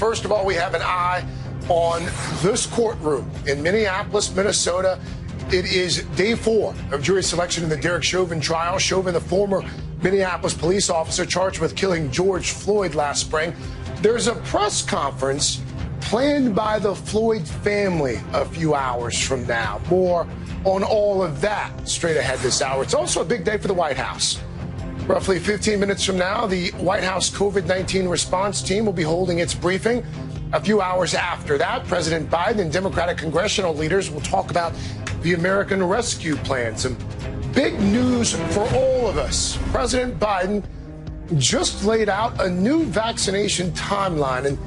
first of all, we have an eye on this courtroom in Minneapolis, Minnesota. It is day 4 of jury selection in the Derek Chauvin trial. Chauvin, the former Minneapolis police officer charged with killing George Floyd last spring. There's a press conference planned by the Floyd family a few hours from now. More on all of that straight ahead this hour. It's also a big day for the White House. Roughly 15 minutes from now, the White House COVID-19 response team will be holding its briefing. A few hours after that, President Biden and Democratic congressional leaders will talk about the American Rescue Plan. Some big news for all of us. President Biden just laid out a new vaccination timeline. And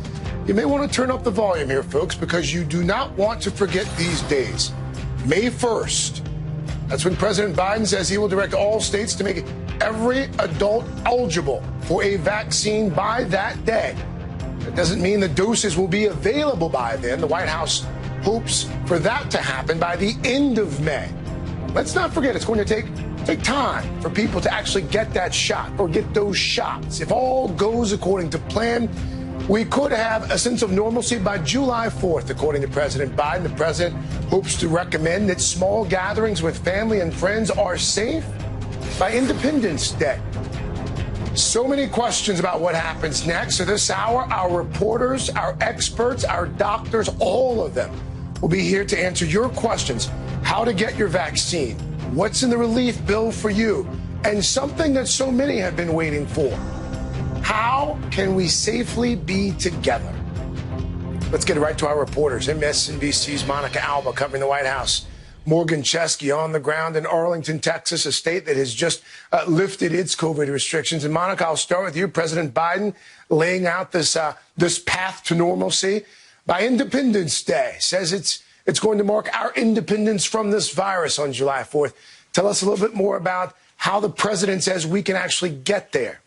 you may want to turn up the volume here, folks, because you do not want to forget these days. May 1st. That's when President Biden says he will direct all states to make every adult eligible for a vaccine by that day. That doesn't mean the doses will be available by then. The White House hopes for that to happen by the end of May. Let's not forget, it's going to take time for people to actually get that shot or get those shots. If all goes according to plan, we could have a sense of normalcy by July 4th, according to President Biden. The president hopes to recommend that small gatherings with family and friends are safe by Independence Day. So many questions about what happens next. So this hour, our reporters, our experts, our doctors, all of them will be here to answer your questions. How to get your vaccine, what's in the relief bill for you, and something that so many have been waiting for. How can we safely be together? Let's get right to our reporters. MSNBC's Monica Alba covering the White House. Morgan Chesky on the ground in Arlington, Texas, a state that has just lifted its COVID restrictions. And Monica, I'll start with you. President Biden laying out this path to normalcy by Independence Day. Says it's going to mark our independence from this virus on July 4th. Tell us a little bit more about how the president says we can actually get there.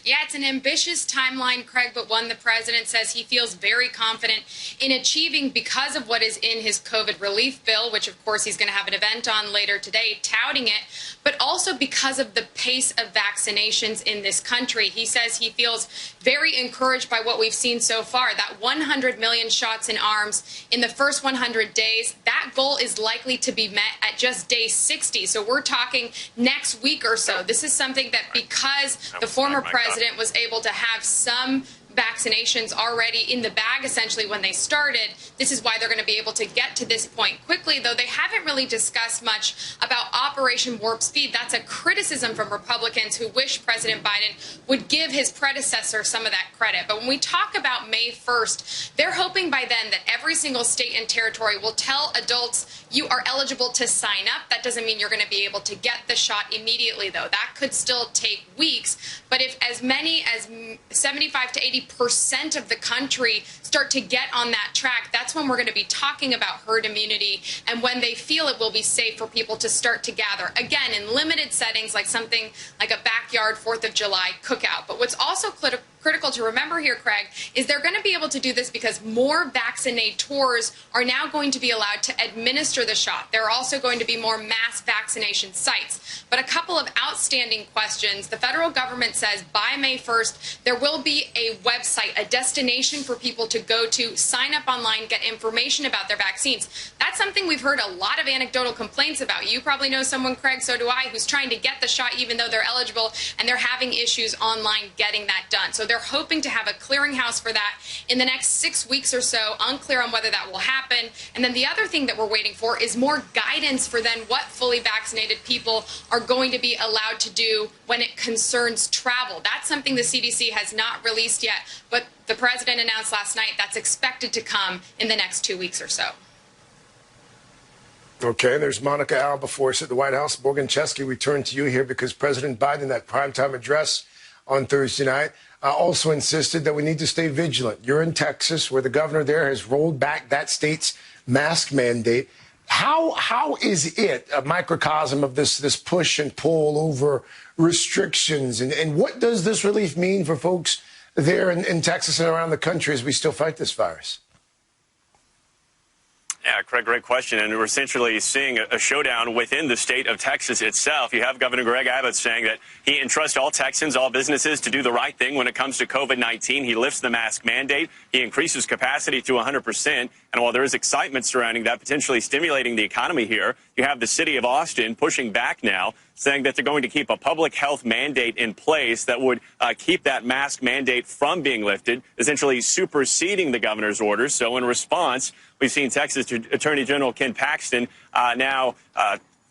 Yeah, it's an ambitious timeline, Craig, but one the president says he feels very confident in achieving because of what is in his COVID relief bill, which, of course, he's going to have an event on later today touting it, but also because of the pace of vaccinations in this country. He says he feels very encouraged by what we've seen so far, that 100 million shots in arms in the first 100 days. That goal is likely to be met at just day 60. So we're talking next week or so. This is something that because the former president was able to have some vaccinations already in the bag, essentially, when they started. This is why they're going to be able to get to this point quickly, though they haven't really discussed much about Operation Warp Speed. That's a criticism from Republicans who wish President Biden would give his predecessor some of that credit. But when we talk about May 1st, they're hoping by then that every single state and territory will tell adults you are eligible to sign up. That doesn't mean you're going to be able to get the shot immediately, though. That could still take weeks. But if as many as 75 to 80% of the country start to get on that track, that's when we're going to be talking about herd immunity and when they feel it will be safe for people to start to gather. Again, in limited settings, like something like a backyard 4th of July cookout. But what's also critical to remember here, Craig, is they're going to be able to do this because more vaccinators are now going to be allowed to administer the shot. There are also going to be more mass vaccination sites. But a couple of outstanding questions. The federal government says by May 1st, there will be a website, a destination for people to go to, sign up online, get information about their vaccines. That's something we've heard a lot of anecdotal complaints about. You probably know someone, Craig, so do I, who's trying to get the shot even though they're eligible, and they're having issues online getting that done. So they're hoping to have a clearinghouse for that in the next 6 weeks or so. Unclear on whether that will happen. And then the other thing that we're waiting for is more guidance for then what fully vaccinated people are going to be allowed to do when it concerns travel. That's something the CDC has not released yet, but the president announced last night that's expected to come in the next 2 weeks or so. Okay, there's Monica Alba for us at the White House. Morgan Chesky, we turn to you here because President Biden, in that primetime address on Thursday night, also insisted that we need to stay vigilant. You're in Texas, where the governor there has rolled back that state's mask mandate. How is it a microcosm of this push and pull over restrictions? And what does this relief mean for folks there in Texas and around the country as we still fight this virus? Yeah, Craig, great question. And we're essentially seeing a showdown within the state of Texas itself. You have Governor Greg Abbott saying that he entrusts all Texans, all businesses to do the right thing when it comes to COVID-19. He lifts the mask mandate. He increases capacity to 100%. And while there is excitement surrounding that, potentially stimulating the economy here, you have the city of Austin pushing back now, saying that they're going to keep a public health mandate in place that would keep that mask mandate from being lifted, essentially superseding the governor's orders. So in response, we've seen Texas Attorney General Ken Paxton now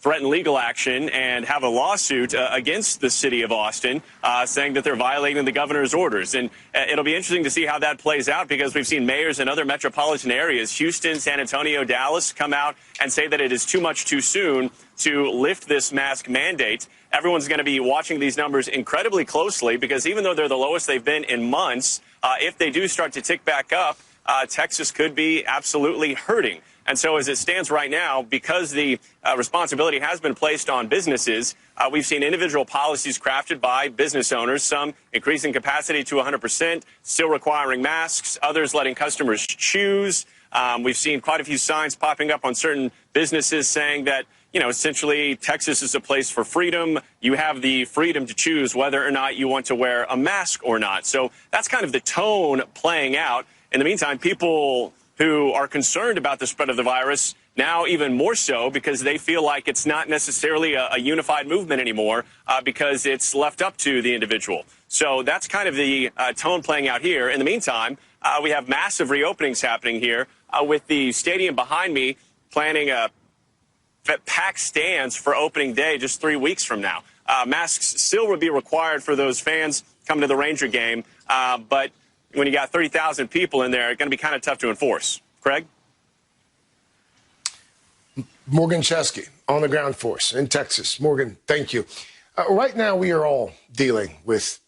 threaten legal action and have a lawsuit against the city of Austin, saying that they're violating the governor's orders. And it'll be interesting to see how that plays out, because we've seen mayors in other metropolitan areas, Houston, San Antonio, Dallas, come out and say that it is too much too soon to lift this mask mandate. Everyone's going to be watching these numbers incredibly closely, because even though they're the lowest they've been in months, if they do start to tick back up, Texas could be absolutely hurting. And so as it stands right now, because the responsibility has been placed on businesses, we've seen individual policies crafted by business owners, some increasing capacity to 100%, still requiring masks, others letting customers choose. We've seen quite a few signs popping up on certain businesses saying that, you know, essentially Texas is a place for freedom. You have the freedom to choose whether or not you want to wear a mask or not. So that's kind of the tone playing out. In the meantime, people who are concerned about the spread of the virus, now even more so, because they feel like it's not necessarily a unified movement anymore, because it's left up to the individual. So that's kind of the tone playing out here. In the meantime, we have massive reopenings happening here, with the stadium behind me planning packed stands for opening day just 3 weeks from now. Masks still would be required for those fans coming to the Ranger game, but when you got 30,000 people in there, it's going to be kind of tough to enforce. Craig? Morgan Chesky on the ground for us in Texas. Morgan, thank you. Right now, we are all dealing with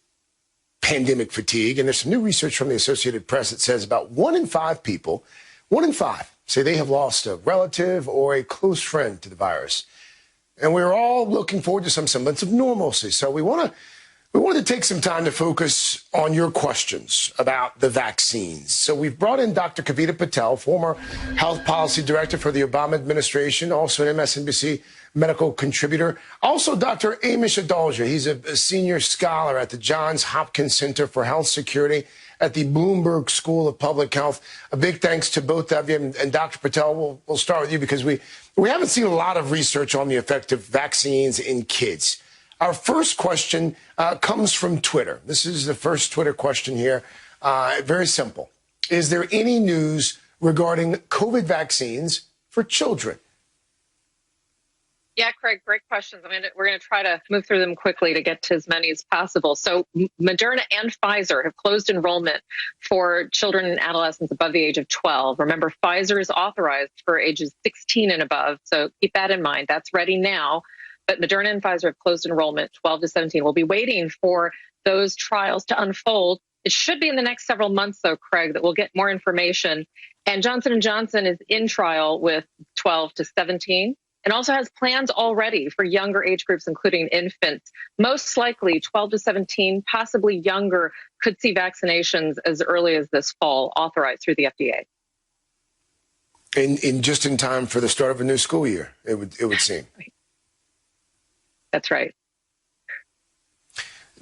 pandemic fatigue, and there's some new research from the Associated Press that says about 1 in 5 people, 1 in 5, say they have lost a relative or a close friend to the virus. And we're all looking forward to some semblance of normalcy. So we wanted to take some time to focus on your questions about the vaccines. So we've brought in Dr. Kavita Patel, former health policy director for the Obama administration, also an MSNBC medical contributor. Also, Dr. Amish Adalja. He's a senior scholar at the Johns Hopkins Center for Health Security at the Bloomberg School of Public Health. A big thanks to both of you. And Dr. Patel, we'll start with you, because we haven't seen a lot of research on the effect of vaccines in kids. Our first question comes from Twitter. This is the first Twitter question here. Very simple. Is there any news regarding COVID vaccines for children? Yeah, Craig, great questions. We're going to try to move through them quickly to get to as many as possible. So Moderna and Pfizer have closed enrollment for children and adolescents above the age of 12. Remember, Pfizer is authorized for ages 16 and above. So keep that in mind. That's ready now. But Moderna and Pfizer have closed enrollment 12 to 17. We'll be waiting for those trials to unfold. It should be in the next several months, though, Craig, that we'll get more information. And Johnson & Johnson is in trial with 12 to 17 and also has plans already for younger age groups, including infants. Most likely 12 to 17, possibly younger, could see vaccinations as early as this fall, authorized through the FDA. Just in time for the start of a new school year, it would seem. That's right.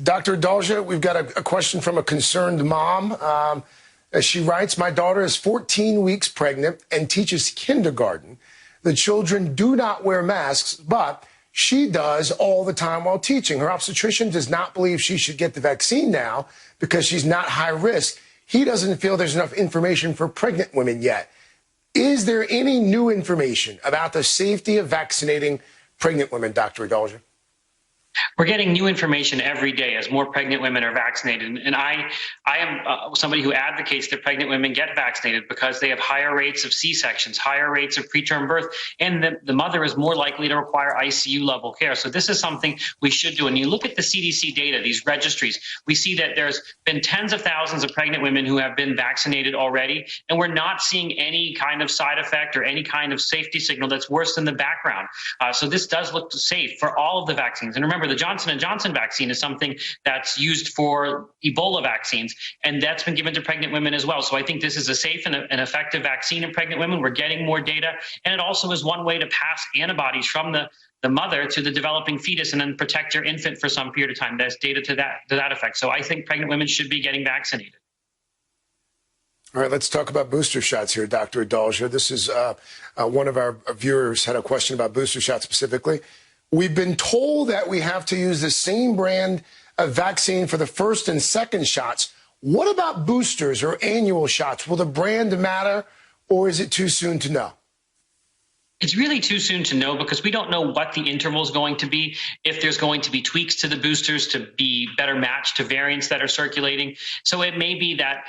Dr. Adalja, we've got a question from a concerned mom. As she writes, my daughter is 14 weeks pregnant and teaches kindergarten. The children do not wear masks, but she does all the time while teaching. Her obstetrician does not believe she should get the vaccine now because she's not high risk. He doesn't feel there's enough information for pregnant women yet. Is there any new information about the safety of vaccinating pregnant women, Dr. Adalja? We're getting new information every day as more pregnant women are vaccinated. And I am somebody who advocates that pregnant women get vaccinated because they have higher rates of C-sections, higher rates of preterm birth, and the mother is more likely to require ICU level care. So this is something we should do. And you look at the CDC data, these registries, we see that there's been tens of thousands of pregnant women who have been vaccinated already, and we're not seeing any kind of side effect or any kind of safety signal that's worse than the background. So this does look safe for all of the vaccines. And remember, the Johnson & Johnson vaccine is something that's used for Ebola vaccines, and that's been given to pregnant women as well. So I think this is a safe and effective vaccine in pregnant women. We're getting more data, and it also is one way to pass antibodies from the mother to the developing fetus and then protect your infant for some period of time. There's data to that effect. So I think pregnant women should be getting vaccinated. All right, let's talk about booster shots here, Dr. Adalja. This is one of our viewers had a question about booster shots specifically. We've been told that we have to use the same brand of vaccine for the first and second shots. What about boosters or annual shots? Will the brand matter, or is it too soon to know? It's really too soon to know because we don't know what the interval is going to be, if there's going to be tweaks to the boosters to be better matched to variants that are circulating. So it may be that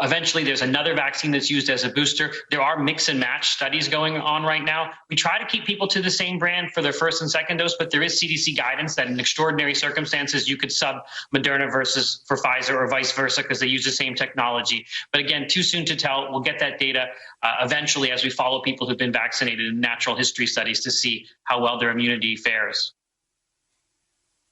eventually there's another vaccine that's used as a booster. There are mix and match studies going on right now. We try to keep people to the same brand for their first and second dose, but there is CDC guidance that in extraordinary circumstances, you could sub Moderna versus for Pfizer or vice versa because they use the same technology. But again, too soon to tell. We'll get that data eventually as we follow people who've been vaccinated in natural history studies to see how well their immunity fares.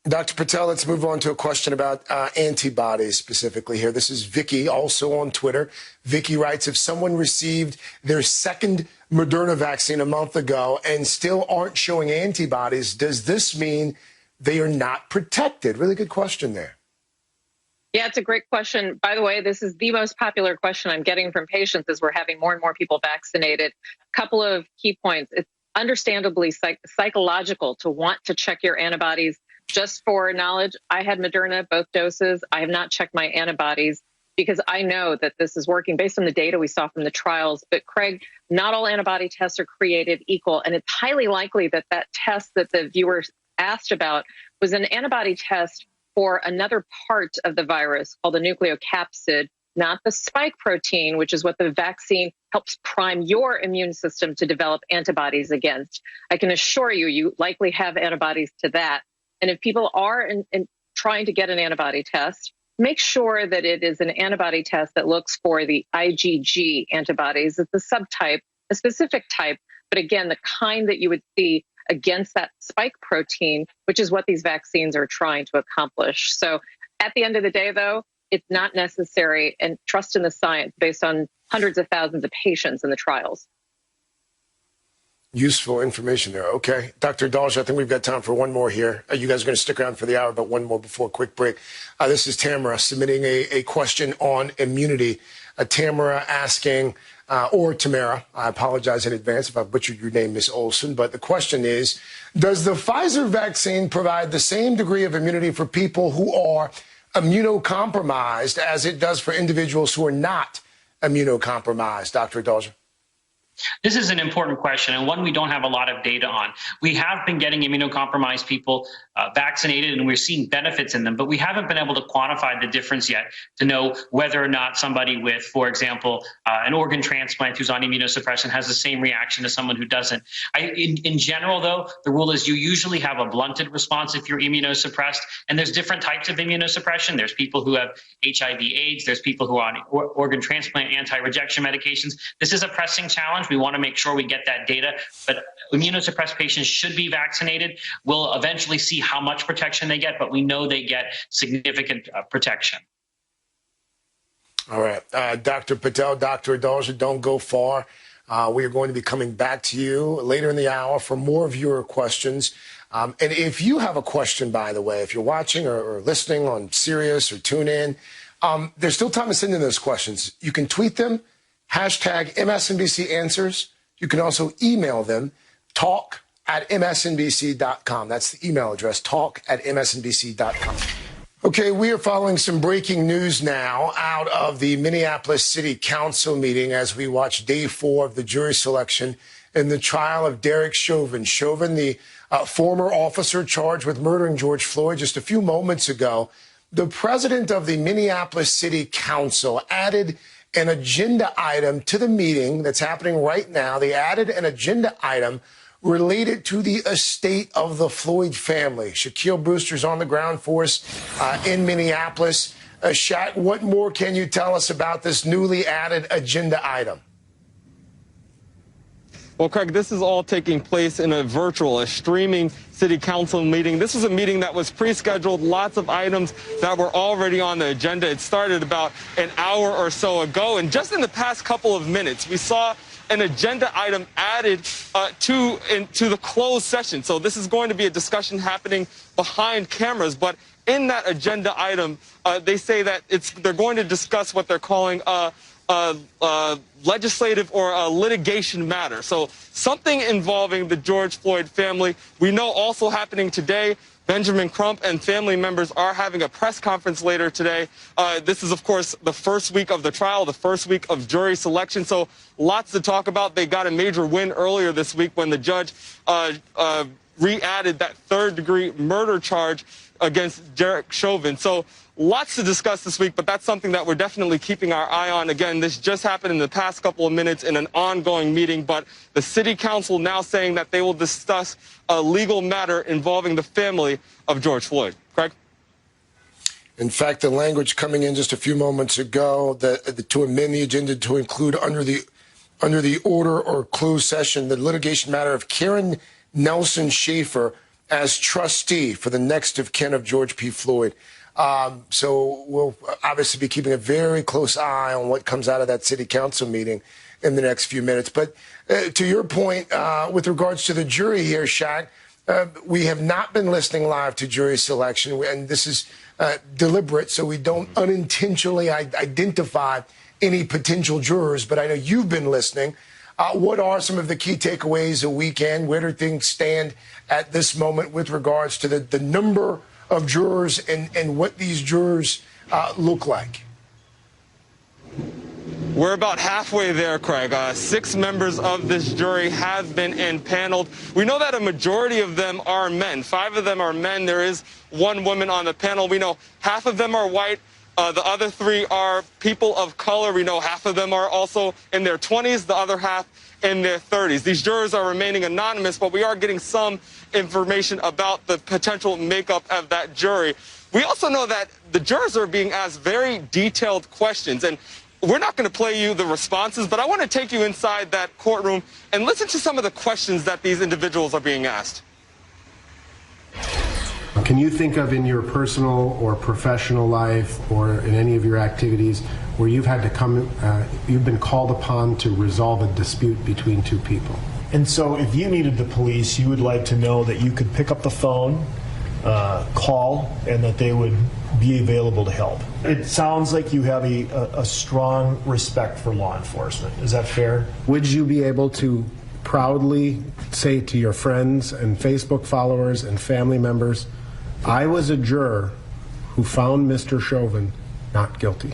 Dr. Patel, let's move on to a question about antibodies specifically here. This is Vicky, also on Twitter. Vicky writes, if someone received their second Moderna vaccine a month ago and still aren't showing antibodies, does this mean they are not protected? Really good question there. Yeah, it's a great question. By the way, this is the most popular question I'm getting from patients as we're having more and more people vaccinated. A couple of key points. It's understandably psychological to want to check your antibodies. Just for knowledge, I had Moderna, both doses. I have not checked my antibodies because I know that this is working based on the data we saw from the trials. But Craig, not all antibody tests are created equal. And it's highly likely that that test that the viewers asked about was an antibody test for another part of the virus called the nucleocapsid, not the spike protein, which is what the vaccine helps prime your immune system to develop antibodies against. I can assure you, you likely have antibodies to that. And if people are trying to get an antibody test, make sure that it is an antibody test that looks for the IgG antibodies. It's a subtype, a specific type, but again, the kind that you would see against that spike protein, which is what these vaccines are trying to accomplish. So at the end of the day, though, it's not necessary, and trust in the science based on hundreds of thousands of patients in the trials. Useful information there. Okay. Dr. Adalja, I think we've got time for one more here. You guys are going to stick around for the hour, but one more before a quick break. This is Tamara submitting a question on immunity. Tamara asking, or Tamara, I apologize in advance if I butchered your name, Ms. Olson, but the question is, does the Pfizer vaccine provide the same degree of immunity for people who are immunocompromised as it does for individuals who are not immunocompromised? Dr. Adalja. This is an important question and one we don't have a lot of data on. We have been getting immunocompromised people vaccinated and we're seeing benefits in them, but we haven't been able to quantify the difference yet to know whether or not somebody with, for example, an organ transplant who's on immunosuppression has the same reaction as someone who doesn't. In general, though, the rule is you usually have a blunted response if you're immunosuppressed, and there's different types of immunosuppression. There's people who have HIV/AIDS. There's people who are on organ transplant anti-rejection medications. This is a pressing challenge. We want to make sure we get that data, but immunosuppressed patients should be vaccinated. We'll eventually see how much protection they get, but we know they get significant protection. All right. Dr. Patel, Dr. Adalja, don't go far. We are going to be coming back to you later in the hour for more of your questions. And if you have a question, by the way, if you're watching or listening on Sirius or TuneIn, there's still time to send in those questions. You can tweet them, hashtag MSNBC Answers. You can also email them, talk@msnbc.com. That's the email address, talk@msnbc.com. Okay, we are following some breaking news now out of the Minneapolis City Council meeting as we watch day 4 of the jury selection in the trial of Derek Chauvin. Chauvin, the former officer charged with murdering George Floyd just a few moments ago. The president of the Minneapolis City Council added an agenda item to the meeting that's happening right now. They added an agenda item related to the estate of the Floyd family. Shaquille Brewster's on the ground for us in Minneapolis. Shaq, what more can you tell us about this newly added agenda item? Well, Craig, this is all taking place in a streaming city council meeting. This was a meeting that was pre-scheduled, lots of items that were already on the agenda. It started about an hour or so ago, and just in the past couple of minutes, we saw an agenda item added to the closed session. So this is going to be a discussion happening behind cameras, but in that agenda item, they say that they're going to discuss what they're calling legislative or a litigation matter. So something involving the George Floyd family. We know also happening today, Benjamin Crump and family members are having a press conference later today. This is, of course, the first week of the trial, the first week of jury selection. So lots to talk about. They got a major win earlier this week when the judge re-added that third-degree murder charge against Derek Chauvin. So lots to discuss this week, but that's something that we're definitely keeping our eye on. Again, this just happened in the past couple of minutes in an ongoing meeting, but the city council now saying that they will discuss a legal matter involving the family of George Floyd. Craig? In fact, the language coming in just a few moments ago to amend the agenda to include under the order or closed session the litigation matter of Karen Nelson Schaefer as trustee for the next of kin of George P. Floyd. So we'll obviously be keeping a very close eye on what comes out of that city council meeting in the next few minutes. But to your point, with regards to the jury here, Shaq, we have not been listening live to jury selection, and this is deliberate, so we don't unintentionally identify any potential jurors. But I know you've been listening. What are some of the key takeaways a weekend? Where do things stand at this moment with regards to the number of jurors and what these jurors look like? We're about halfway there, Craig. 6 members of this jury have been impaneled. We know that a majority of them are men. 5 of them are men. There is 1 woman on the panel. We know half of them are white. The other 3 are people of color. We know half of them are also in their 20s, the other half in their 30s. These jurors are remaining anonymous, but we are getting some information about the potential makeup of that jury. We also know that the jurors are being asked very detailed questions, and we're not going to play you the responses, but I want to take you inside that courtroom and listen to some of the questions that these individuals are being asked. Can you think of in your personal or professional life or in any of your activities where you've had to you've been called upon to resolve a dispute between 2 people? And so if you needed the police, you would like to know that you could pick up the phone, call, and that they would be available to help. It sounds like you have a strong respect for law enforcement. Is that fair? Would you be able to proudly say to your friends and Facebook followers and family members, I was a juror who found Mr. Chauvin not guilty?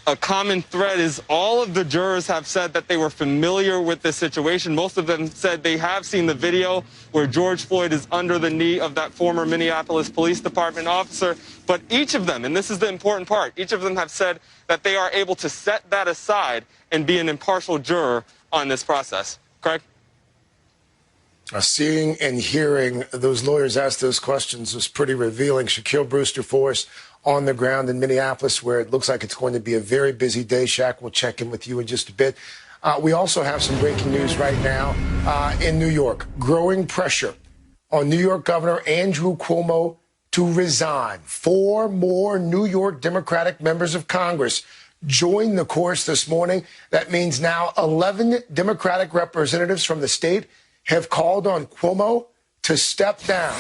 A common thread is all of the jurors have said that they were familiar with this situation. Most of them said they have seen the video where George Floyd is under the knee of that former Minneapolis Police Department officer. But each of them, and this is the important part, each of them have said that they are able to set that aside and be an impartial juror on this process. Craig? Seeing and hearing those lawyers ask those questions was pretty revealing. Shaquille Brewster for us on the ground in Minneapolis, where it looks like it's going to be a very busy day. Shaq, we'll check in with you in just a bit. We also have some breaking news right now in New York. Growing pressure on New York Governor Andrew Cuomo to resign. 4 more New York Democratic members of Congress joined the course this morning. That means now 11 Democratic representatives from the state have called on Cuomo to step down.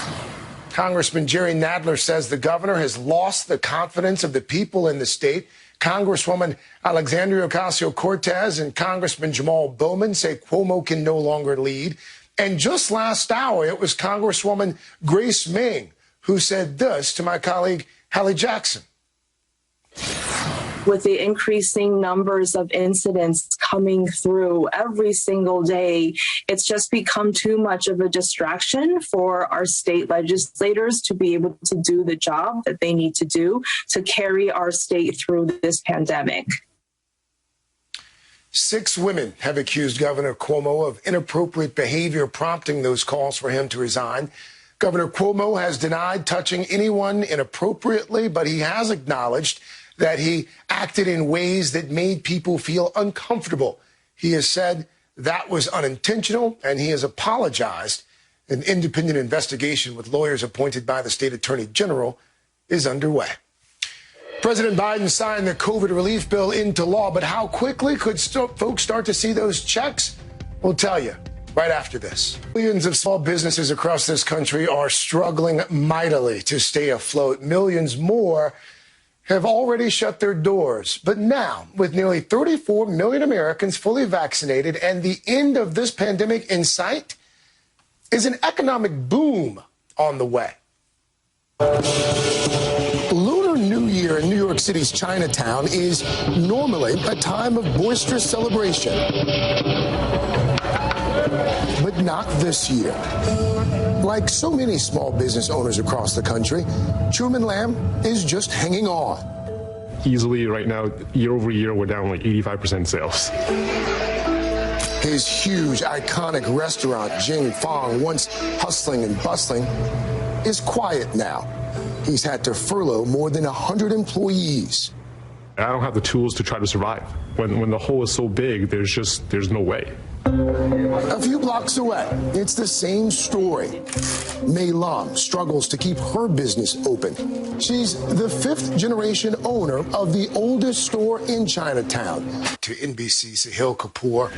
Congressman Jerry Nadler says the governor has lost the confidence of the people in the state. Congresswoman Alexandria Ocasio-Cortez and Congressman Jamal Bowman say Cuomo can no longer lead. And just last hour, it was Congresswoman Grace Meng who said this to my colleague Hallie Jackson. With the increasing numbers of incidents coming through every single day, it's just become too much of a distraction for our state legislators to be able to do the job that they need to do to carry our state through this pandemic. 6 women have accused Governor Cuomo of inappropriate behavior, prompting those calls for him to resign. Governor Cuomo has denied touching anyone inappropriately, but he has acknowledged that he acted in ways that made people feel uncomfortable. He has said that was unintentional, and he has apologized. An independent investigation with lawyers appointed by the state attorney general is underway. President Biden signed the COVID relief bill into law, but how quickly could folks start to see those checks? We'll tell you right after this. Millions of small businesses across this country are struggling mightily to stay afloat. Millions more have already shut their doors. But now, with nearly 34 million Americans fully vaccinated and the end of this pandemic in sight, is an economic boom on the way. Lunar New Year in New York City's Chinatown is normally a time of boisterous celebration. But not this year. Like so many small business owners across the country, Truman Lamb is just hanging on. Easily right now, year over year, we're down like 85% sales. His huge, iconic restaurant, Jing Fong, once hustling and bustling, is quiet now. He's had to furlough more than 100 employees. I don't have the tools to try to survive. When the hole is so big, there's no way. A few blocks away, it's the same story. Mei Lam struggles to keep her business open. She's the fifth-generation owner of the oldest store in Chinatown. To NBC's Sahil Kapoor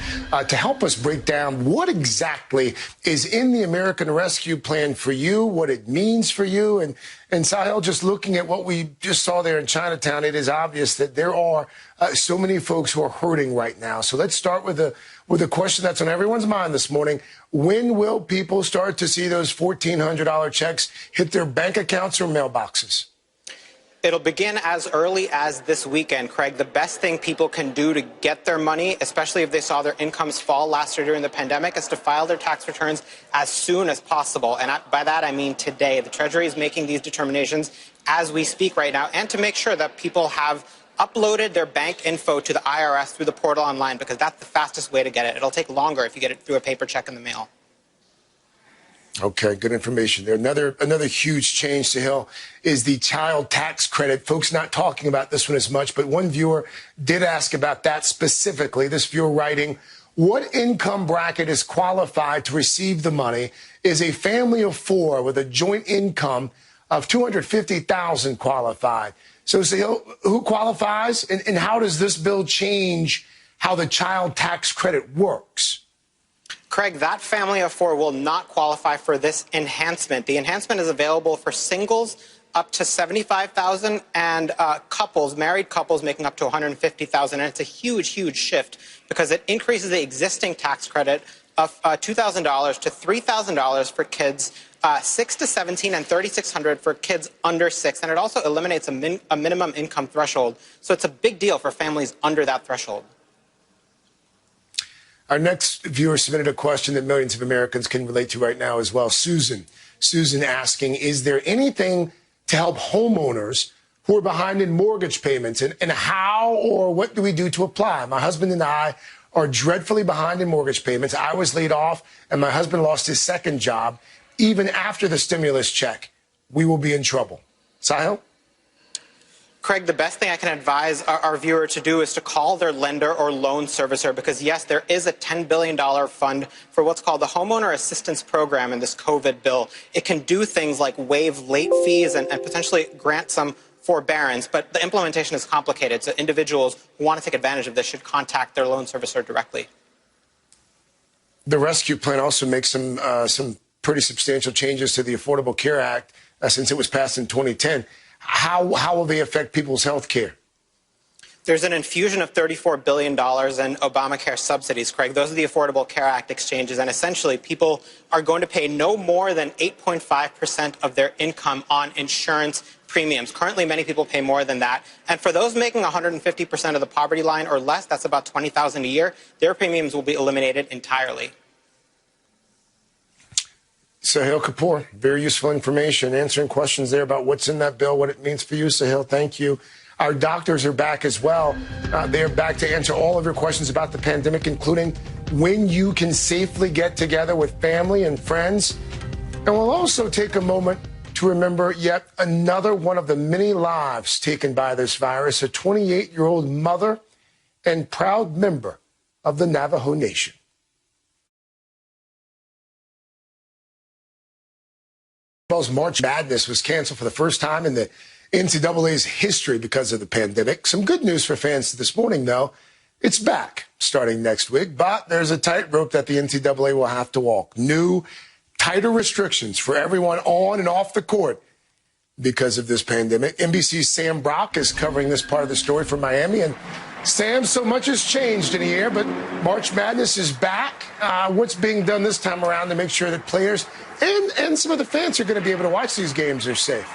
to help us break down what exactly is in the American Rescue Plan for you, what it means for you. And Sahil, just looking at what we just saw there in Chinatown, it is obvious that there are so many folks who are hurting right now. So let's start with a question that's on everyone's mind this morning. When will people start to see those $1,400 checks hit their bank accounts or mailboxes? It'll begin as early as this weekend, Craig. The best thing people can do to get their money, especially if they saw their incomes fall last year during the pandemic, is to file their tax returns as soon as possible. And by that, I mean today. The Treasury is making these determinations as we speak right now, and to make sure that people have uploaded their bank info to the IRS through the portal online, because that's the fastest way to get it. It'll take longer if you get it through a paper check in the mail. Okay, good information there. Another huge change, Sahil, is the child tax credit. Folks not talking about this one as much, but one viewer did ask about that specifically. This viewer writing, what income bracket is qualified to receive the money? Is a family of four with a joint income of $250,000 qualified? So, Sahil, who qualifies, and how does this bill change how the child tax credit works? Craig, that family of four will not qualify for this enhancement. The enhancement is available for singles up to $75,000 and couples, married couples, making up to $150,000. And it's a huge, huge shift because it increases the existing tax credit of $2,000 to $3,000 for kids 6 to 17 and $3,600 for kids under 6. And it also eliminates a minimum income threshold. So it's a big deal for families under that threshold. Our next viewer submitted a question that millions of Americans can relate to right now as well. Susan asking, is there anything to help homeowners who are behind in mortgage payments, and how or what do we do to apply? My husband and I are dreadfully behind in mortgage payments. I was laid off and my husband lost his second job. Even after the stimulus check, we will be in trouble. Sahil? Craig, the best thing I can advise our viewer to do is to call their lender or loan servicer, because, yes, there is a $10 billion fund for what's called the Homeowner Assistance Program in this COVID bill. It can do things like waive late fees and potentially grant some forbearance, but the implementation is complicated. So individuals who want to take advantage of this should contact their loan servicer directly. The rescue plan also makes some pretty substantial changes to the Affordable Care Act since it was passed in 2010. How will they affect people's health care? There's an infusion of $34 billion in Obamacare subsidies, Craig. Those are the Affordable Care Act exchanges, and essentially people are going to pay no more than 8.5% of their income on insurance premiums. Currently, many people pay more than that. And for those making 150% of the poverty line or less, that's about $20,000 a year, their premiums will be eliminated entirely. Sahil Kapoor, very useful information, answering questions there about what's in that bill, what it means for you, Sahil. Thank you. Our doctors are back as well. They are back to answer all of your questions about the pandemic, including when you can safely get together with family and friends. And we'll also take a moment to remember yet another one of the many lives taken by this virus, a 28-year-old mother and proud member of the Navajo Nation. March Madness was canceled for the first time in the NCAA's history because of the pandemic. Some good news for fans this morning, though. It's back starting next week, but there's a tightrope that the NCAA will have to walk. New, tighter restrictions for everyone on and off the court because of this pandemic. NBC's Sam Brock is covering this part of the story from Miami. And Sam, so much has changed in a year, but March Madness is back. What's being done this time around to make sure that players and some of the fans are going to be able to watch these games are safe?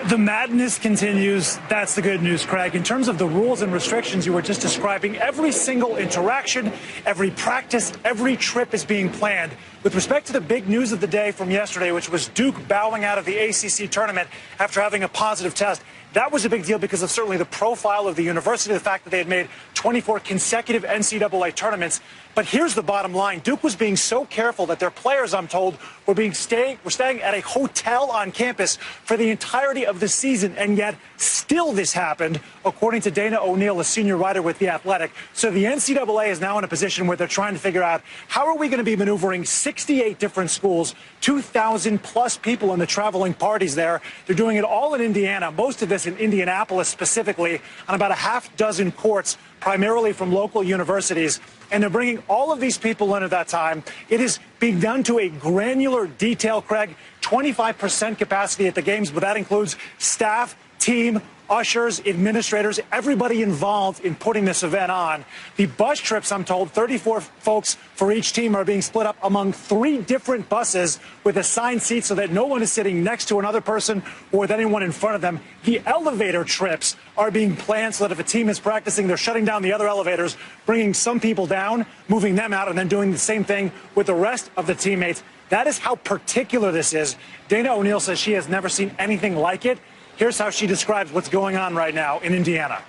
The madness continues. That's the good news, Craig. In terms of the rules and restrictions you were just describing, every single interaction, every practice, every trip is being planned. With respect to the big news of the day from yesterday, which was Duke bowing out of the ACC tournament after having a positive test, that was a big deal because of certainly the profile of the university, the fact that they had made 24 consecutive NCAA tournaments. But here's the bottom line. Duke was being so careful that their players, I'm told, were staying at a hotel on campus for the entirety of the season. And yet still this happened, according to Dana O'Neill, a senior writer with The Athletic. So the NCAA is now in a position where they're trying to figure out how are we going to be maneuvering 68 different schools, 2,000 plus people in the traveling parties there. They're doing it all in Indiana, most of this in Indianapolis specifically, on about a half dozen courts, primarily from local universities. And they're bringing all of these people in at that time. It is being done to a granular detail, Craig, 25% capacity at the games, but that includes staff, team, ushers, administrators, everybody involved in putting this event on. The bus trips, I'm told, 34 folks for each team are being split up among 3 different buses with assigned seats so that no one is sitting next to another person or with anyone in front of them. The elevator trips are being planned so that if a team is practicing, they're shutting down the other elevators, bringing some people down, moving them out, and then doing the same thing with the rest of the teammates. That is how particular this is. Dana O'Neill says she has never seen anything like it. Here's how she describes what's going on right now in Indiana.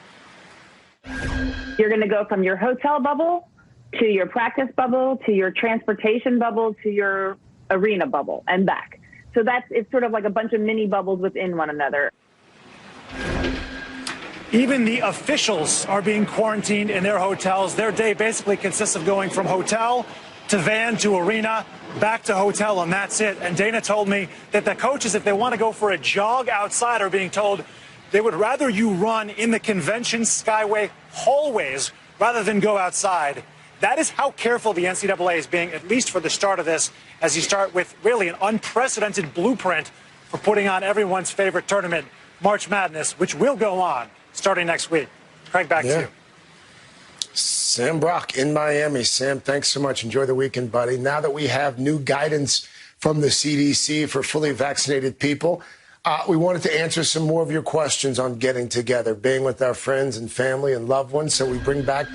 You're going to go from your hotel bubble to your practice bubble to your transportation bubble to your arena bubble and back. So it's sort of like a bunch of mini bubbles within one another. Even the officials are being quarantined in their hotels. Their day basically consists of going from hotel to van to arena, back to hotel, and that's it. And Dana told me that the coaches, if they want to go for a jog outside, are being told they would rather you run in the convention skyway hallways rather than go outside. That is how careful the NCAA is being, at least for the start of this, as you start with really an unprecedented blueprint for putting on everyone's favorite tournament, March Madness, which will go on starting next week. Craig, back to you. Sam Brock in Miami. Sam, thanks so much. Enjoy the weekend, buddy. Now that we have new guidance from the CDC for fully vaccinated people, we wanted to answer some more of your questions on getting together, being with our friends and family and loved ones. So we bring back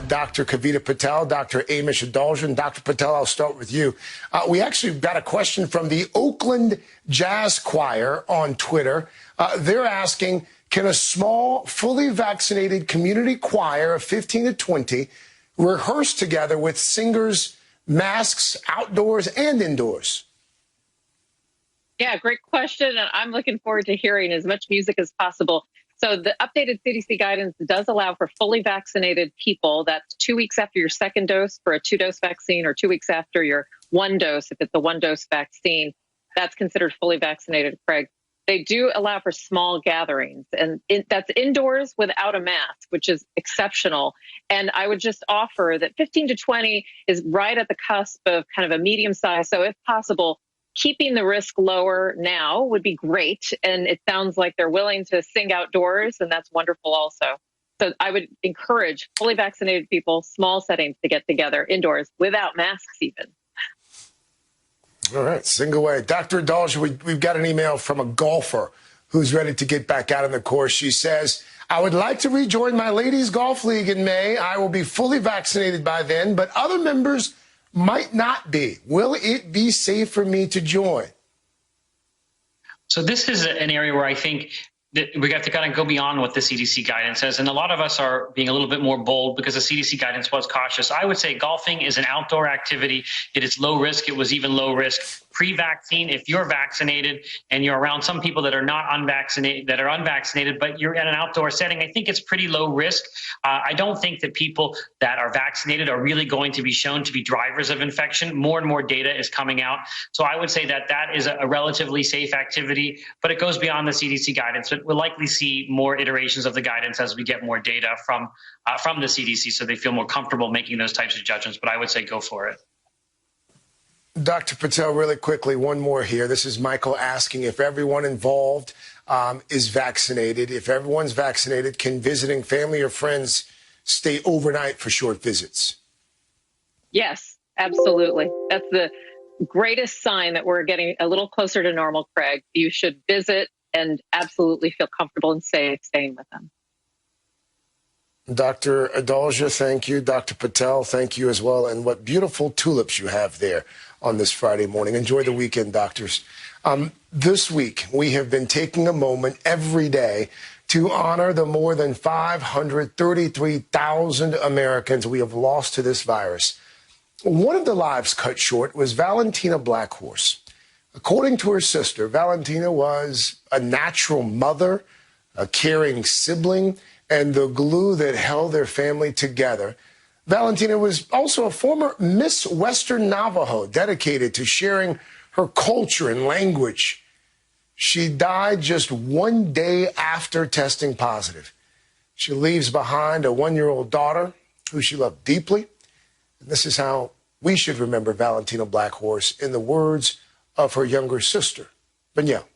Dr. Kavita Patel, Dr. Amish Adaljan. Dr. Patel, I'll start with you. We actually got a question from the Oakland Jazz Choir on Twitter. They're asking, can a small, fully vaccinated community choir of 15 to 20 rehearse together with singers, masks, outdoors and indoors? Yeah, great question. And I'm looking forward to hearing as much music as possible. So the updated CDC guidance does allow for fully vaccinated people. That's 2 weeks after your second dose for a 2-dose vaccine, or 2 weeks after your 1 dose if it's a 1-dose vaccine. That's considered fully vaccinated, Craig. They do allow for small gatherings, and that's indoors without a mask, which is exceptional. And I would just offer that 15 to 20 is right at the cusp of kind of a medium size. So if possible, keeping the risk lower now would be great. And it sounds like they're willing to sing outdoors, and that's wonderful also. So I would encourage fully vaccinated people, small settings, to get together indoors without masks even. All right, sing away. Dr. Adaljan, we've got an email from a golfer who's ready to get back out on the course. She says, I would like to rejoin my ladies golf league in May. I will be fully vaccinated by then, but other members might not be. Will it be safe for me to join? So this is an area where I think that we have to kind of go beyond what the CDC guidance says. And a lot of us are being a little bit more bold because the CDC guidance was cautious. I would say golfing is an outdoor activity. It is low risk. It was even low risk pre-vaccine, if you're vaccinated and you're around some people that are not unvaccinated, that are unvaccinated, but you're in an outdoor setting, I think it's pretty low risk. I don't think that people that are vaccinated are really going to be shown to be drivers of infection. More and more data is coming out. So I would say that that is a relatively safe activity, but it goes beyond the CDC guidance. But we'll likely see more iterations of the guidance as we get more data from the CDC, so they feel more comfortable making those types of judgments. But I would say go for it. Dr. Patel, really quickly, one more here. This is Michael asking if everyone involved is vaccinated. If everyone's vaccinated, can visiting family or friends stay overnight for short visits? Yes, absolutely. That's the greatest sign that we're getting a little closer to normal, Craig. You should visit and absolutely feel comfortable and safe staying with them. Dr. Adalja, thank you. Dr. Patel, thank you as well. And what beautiful tulips you have there on this Friday morning. Enjoy the weekend, doctors. This week, we have been taking a moment every day to honor the more than 533,000 Americans we have lost to this virus. One of the lives cut short was Valentina Blackhorse. According to her sister, Valentina was a natural mother, a caring sibling, and the glue that held their family together. Valentina was also a former Miss Western Navajo, dedicated to sharing her culture and language. She died just one day after testing positive. She leaves behind a one-year-old daughter who she loved deeply. And this is how we should remember Valentina Blackhorse in the words of her younger sister, Danielle.